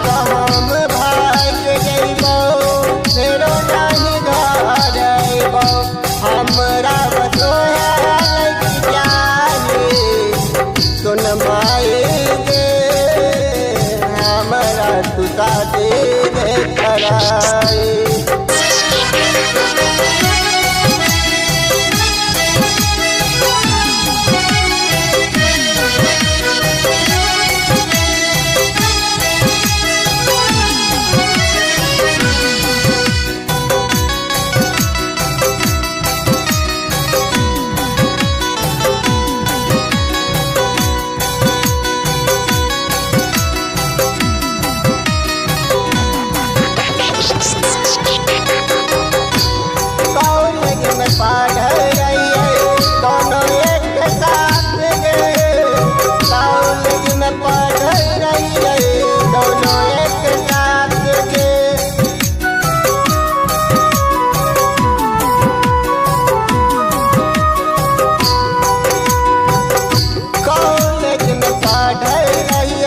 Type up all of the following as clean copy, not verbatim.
तो हम भाग जइबो फेरो नहीं घर अइबो हमरा बसोया लगी जाने सुन माई गे हमरा तू शादी रे कराई। पढ़ रही दोनों एक साथ गे कॉलेज में पढ़ रही दोनों एक साथ गे कॉलेज में पढ़ रही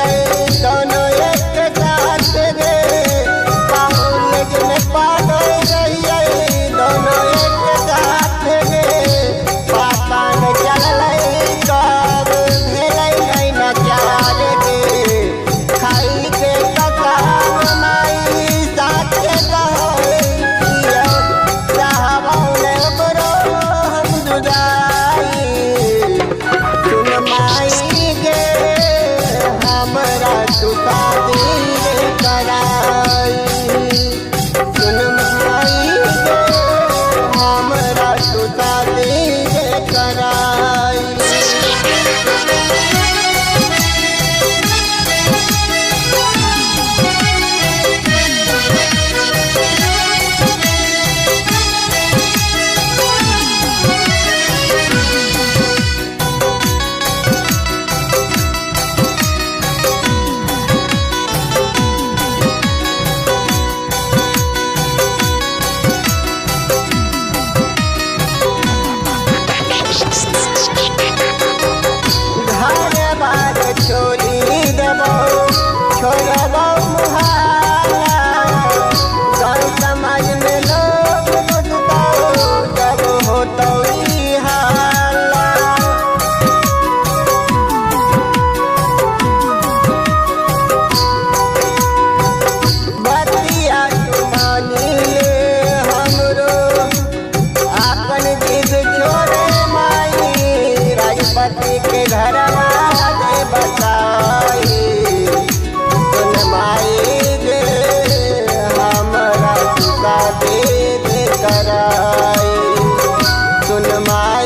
दोनों एक साथ गे कॉलेज में पढ़ रही दोनों तू शादी रे कराई सुन माई गे हमरा तू शादी रे कराई। छोड़ी देबो छोड़बो मुहाला गाँव समाज में लोग बुझबो जब होतो ई हाला बतिया तू मानी ले हमरो अपन जिद छोड़े माई राजपति के घर बताई सुन माई गे हमरा तू शादी रे कराई सुन माई।